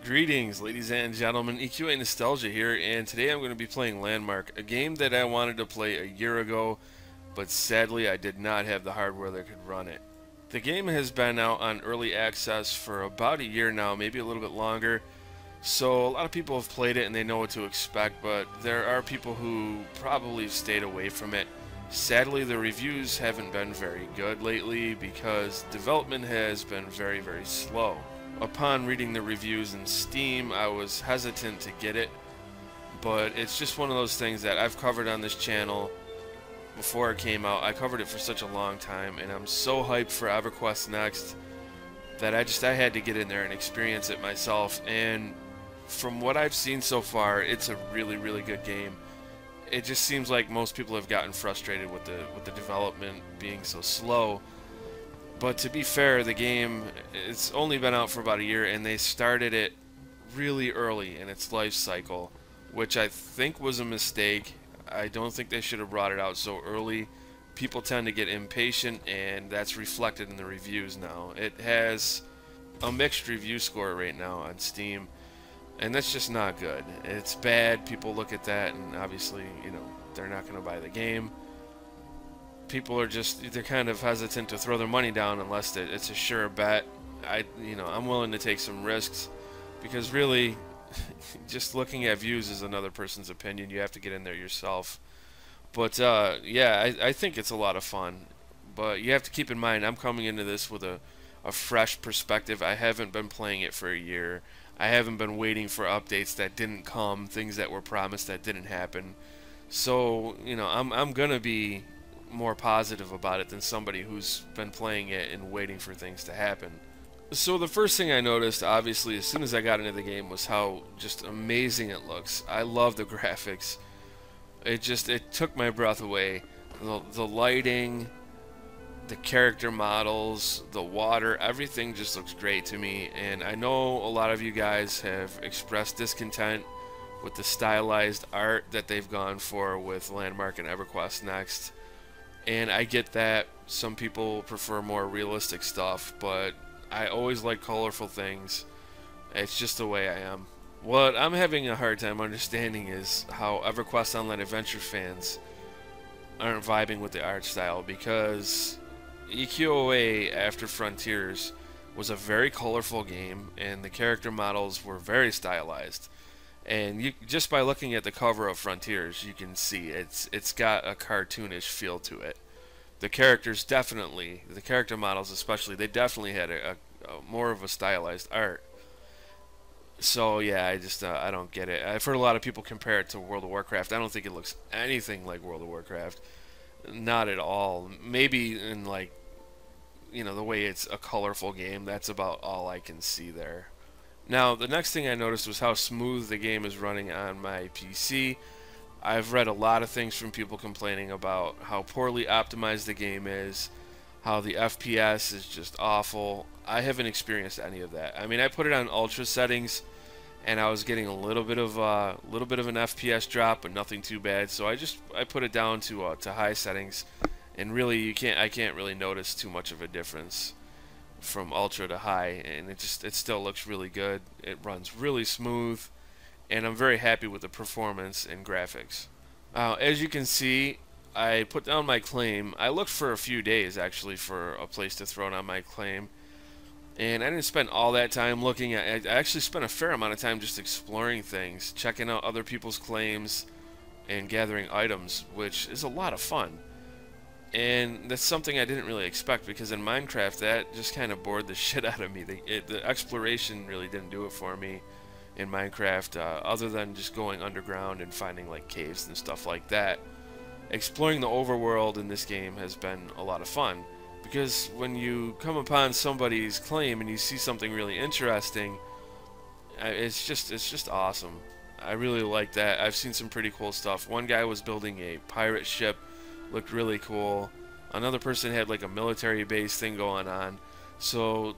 Greetings, ladies and gentlemen. EQA Nostalgia here, and today I'm going to be playing Landmark, a game that I wanted to play a year ago, but sadly I did not have the hardware that could run it. The game has been out on early access for about a year now, maybe a little bit longer, so a lot of people have played it and they know what to expect, but there are people who probably have stayed away from it. Sadly, the reviews haven't been very good lately because development has been very, very slow. Upon reading the reviews in Steam, I was hesitant to get it, but it's just one of those things that I've covered on this channel before it came out. I covered it for such a long time, and I'm so hyped for EverQuest Next that I had to get in there and experience it myself. And from what I've seen so far, it's a really, really good game. It just seems like most people have gotten frustrated with the development being so slow. But to be fair, the game, it's only been out for about a year, and they started it really early in its life cycle, which I think was a mistake. I don't think they should have brought it out so early. People tend to get impatient, and that's reflected in the reviews now. It has a mixed review score right now on Steam, and that's just not good. It's bad. People look at that, and obviously, they're not going to buy the game. People are they're kind of hesitant to throw their money down unless it's a sure bet. I'm willing to take some risks because really, just looking at views is another person's opinion. You have to get in there yourself. But yeah, I think it's a lot of fun. But you have to keep in mind, I'm coming into this with a fresh perspective. I haven't been playing it for a year. I haven't been waiting for updates that didn't come, things that were promised that didn't happen. So, I'm gonna be more positive about it than somebody who's been playing it and waiting for things to happen. So the first thing I noticed, obviously, as soon as I got into the game, was how just amazing it looks. I love the graphics. It took my breath away. The lighting, the character models, the water, everything just looks great to me. And I know a lot of you guys have expressed discontent with the stylized art that they've gone for with Landmark and EverQuest Next. And I get that some people prefer more realistic stuff, but I always like colorful things. It's just the way I am. What I'm having a hard time understanding is how EverQuest Online Adventure fans aren't vibing with the art style, because EQOA After Frontiers was a very colorful game, and the character models were very stylized. And just by looking at the cover of Frontiers, you can see it's got a cartoonish feel to it. The characters definitely, the character models especially, they definitely had a more of a stylized art. So yeah, I don't get it. I've heard a lot of people compare it to World of Warcraft. I don't think it looks anything like World of Warcraft. Not at all. Maybe in the way it's a colorful game. That's about all I can see there. Now, the next thing I noticed was how smooth the game is running on my PC. I've read a lot of things from people complaining about how poorly optimized the game is, how the FPS is just awful. I haven't experienced any of that. I mean, I put it on ultra settings, and I was getting a little bit of an FPS drop, but nothing too bad. So I put it down to high settings, and really I can't really notice too much of a difference from ultra to high, and it still looks really good. It runs really smooth, and I'm very happy with the performance and graphics. As you can see, I put down my claim. I looked for a few days actually for a place to throw down my claim, and I didn't spend all that time looking at. I actually spent a fair amount of time just exploring things, checking out other people's claims, and gathering items, which is a lot of fun. And that's something I didn't really expect, because in Minecraft that just kind of bored the shit out of me. The exploration really didn't do it for me in Minecraft, other than just going underground and finding like caves and stuff like that. Exploring the overworld in this game has been a lot of fun, because when you come upon somebody's claim and you see something really interesting, it's just awesome. I really like that. I've seen some pretty cool stuff. One guy was building a pirate ship. Looked really cool. Another person had like a military base thing going on. So,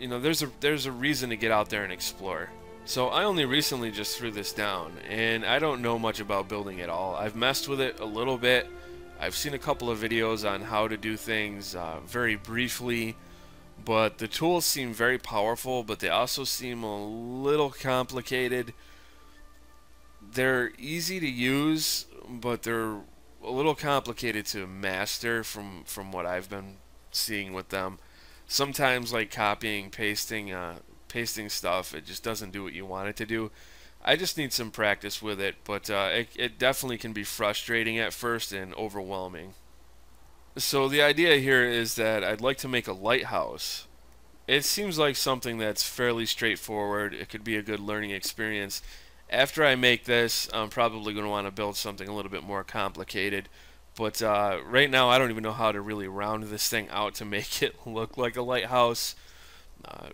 there's a reason to get out there and explore. So I only recently just threw this down, and I don't know much about building at all. I've messed with it a little bit. I've seen a couple of videos on how to do things very briefly, but the tools seem very powerful, but they also seem a little complicated. They're easy to use, but they're a little complicated to master from what I've been seeing with them. Sometimes, like copying, pasting stuff, it just doesn't do what you want it to do. I just need some practice with it, but it definitely can be frustrating at first and overwhelming. So the idea here is that I'd like to make a lighthouse. It seems like something that's fairly straightforward. It could be a good learning experience. After I make this, I'm probably going to want to build something a little bit more complicated. But right now, I don't even know how to really round this thing out to make it look like a lighthouse. Uh,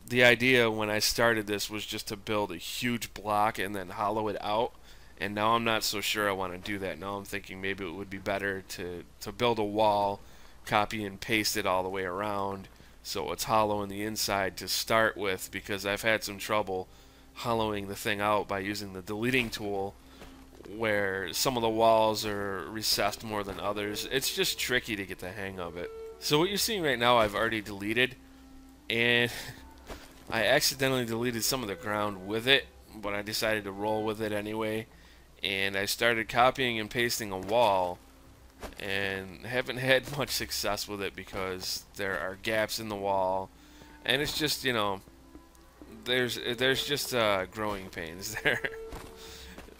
the idea when I started this was just to build a huge block and then hollow it out. And now I'm not so sure I want to do that. Now I'm thinking maybe it would be better to build a wall, copy and paste it all the way around so it's hollow on the inside to start with, because I've had some trouble hollowing the thing out by using the deleting tool where some of the walls are recessed more than others. It's just tricky to get the hang of it. So what you're seeing right now I've already deleted, and I accidentally deleted some of the ground with it, but I decided to roll with it anyway. And I started copying and pasting a wall, and haven't had much success with it because there are gaps in the wall, and it's just, you know, there's just growing pains there.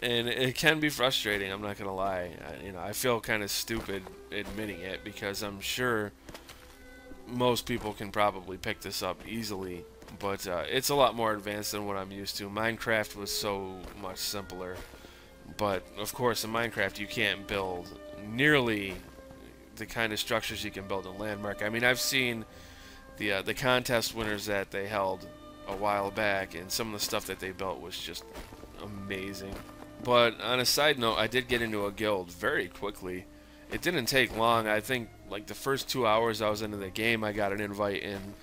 And it can be frustrating, I'm not gonna lie. I feel kind of stupid admitting it, because I'm sure most people can probably pick this up easily, but it's a lot more advanced than what I'm used to. Minecraft was so much simpler. But of course, in Minecraft, you can't build nearly the kind of structures you can build in Landmark. I mean, I've seen the contest winners that they held a while back, and some of the stuff that they built was just amazing. But on a side note, I did get into a guild very quickly. It didn't take long. I think like the first 2 hours I was into the game, I got an invite, and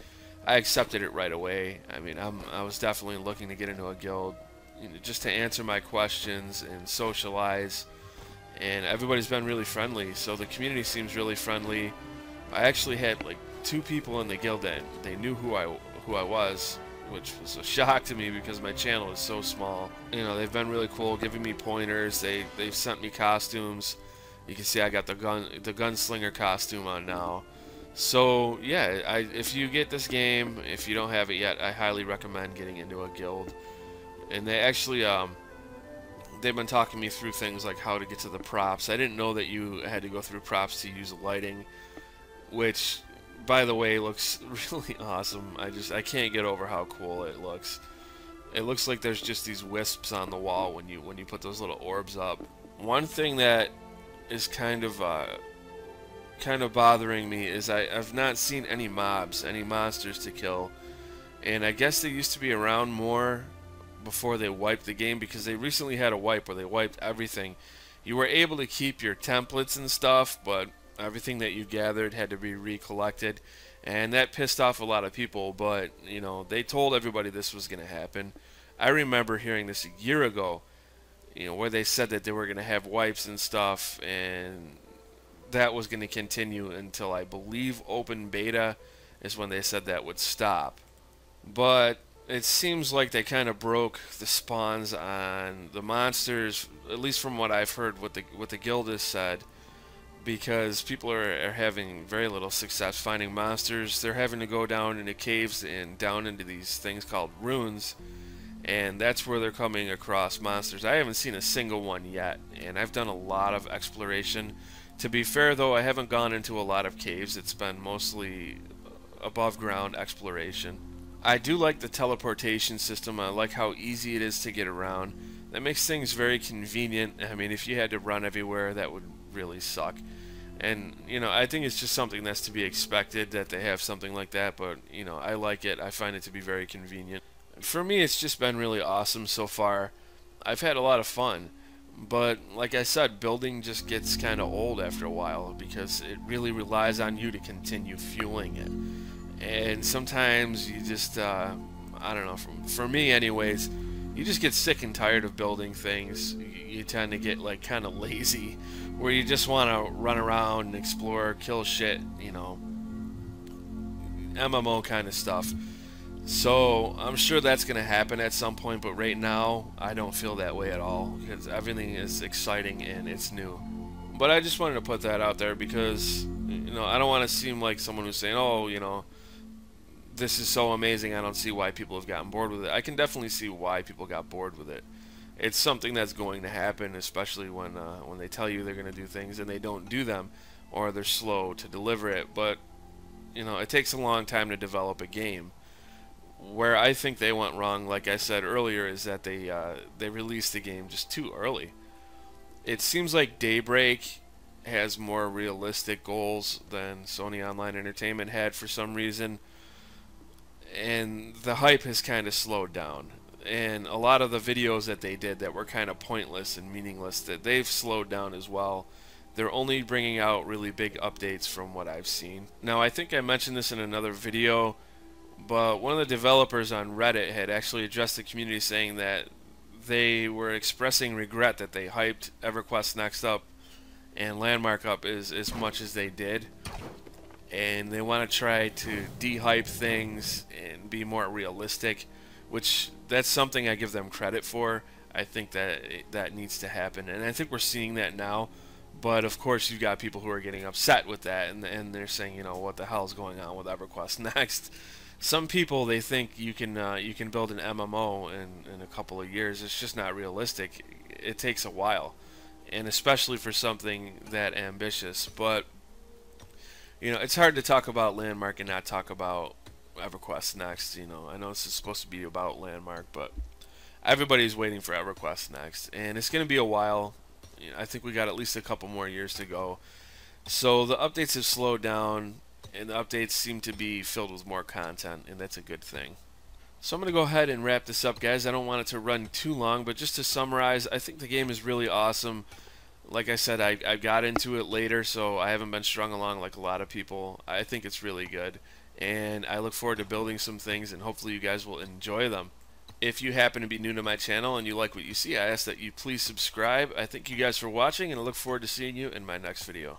I accepted it right away. I mean, I was definitely looking to get into a guild, just to answer my questions and socialize, and everybody's been really friendly, so the community seems really friendly. I actually had like 2 people in the guild that they knew who I was, which was a shock to me because my channel is so small. They've been really cool, giving me pointers. They've sent me costumes. You can see I got the gunslinger costume on now. So yeah, if you get this game, if you don't have it yet, I highly recommend getting into a guild. And they actually, they've been talking me through things like how to get to the props. I didn't know that you had to go through props to use lighting, which, by the way, looks really awesome. I can't get over how cool it looks. It looks like there's just these wisps on the wall when you put those little orbs up. One thing that is kind of bothering me is I've not seen any mobs, any monsters to kill, and I guess they used to be around more before they wiped the game, because they recently had a wipe where they wiped everything. You were able to keep your templates and stuff, but everything that you gathered had to be recollected, and that pissed off a lot of people. But they told everybody this was going to happen. I remember hearing this a year ago, where they said that they were going to have wipes and stuff, and that was going to continue until I believe open beta is when they said that would stop. But it seems like they kind of broke the spawns on the monsters, at least from what I've heard, what the guild has said, because people are having very little success finding monsters. They're having to go down into caves and down into these things called ruins, and that's where they're coming across monsters. I haven't seen a single one yet, and I've done a lot of exploration. To be fair, though, I haven't gone into a lot of caves. It's been mostly above ground exploration. I do like the teleportation system. I like how easy it is to get around. That makes things very convenient. I mean, if you had to run everywhere, that would really suck. And, I think it's just something that's to be expected that they have something like that, but, I like it. I find it to be very convenient. For me, it's just been really awesome so far. I've had a lot of fun. But, like I said, building just gets kind of old after a while, because it really relies on you to continue fueling it. And sometimes you just, I don't know, for me anyways, you just get sick and tired of building things. You tend to get like kind of lazy, where you just want to run around and explore, kill shit, MMO kind of stuff. So I'm sure that's going to happen at some point, but right now I don't feel that way at all because everything is exciting and it's new. But I just wanted to put that out there because, you know, I don't want to seem like someone who's saying, oh, you know, this is so amazing, I don't see why people have gotten bored with it. I can definitely see why people got bored with it. It's something that's going to happen, especially when they tell you they're going to do things and they don't do them, or they're slow to deliver it. But, you know, it takes a long time to develop a game. Where I think they went wrong, like I said earlier, is that they released the game just too early. It seems like Daybreak has more realistic goals than Sony Online Entertainment had for some reason, and the hype has kind of slowed down. And a lot of the videos that they did that were kind of pointless and meaningless, that they've slowed down as well. They're only bringing out really big updates from what I've seen. Now, I think I mentioned this in another video, but one of the developers on Reddit had actually addressed the community saying that they were expressing regret that they hyped EverQuest Next up and Landmark up as much as they did, and they want to try to de-hype things and be more realistic, which that's something I give them credit for. I think that needs to happen, and I think we're seeing that now. But of course, you've got people who are getting upset with that, and they're saying, you know, what the hell is going on with EverQuest Next? Some people, they think you can build an MMO in a couple of years. It's just not realistic. It takes a while, and especially for something that ambitious. But you know, it's hard to talk about Landmark and not talk about EverQuest Next. You know, I know this is supposed to be about Landmark, but everybody's waiting for EverQuest Next, and it's going to be a while. You know, I think we got at least a couple more years to go. So the updates have slowed down, and the updates seem to be filled with more content, and that's a good thing. So I'm going to go ahead and wrap this up, guys. I don't want it to run too long, but just to summarize, I think the game is really awesome. Like I said, I got into it later, so I haven't been strung along like a lot of people. I think it's really good, and I look forward to building some things, and hopefully you guys will enjoy them. If you happen to be new to my channel and you like what you see, I ask that you please subscribe. I thank you guys for watching, and I look forward to seeing you in my next video.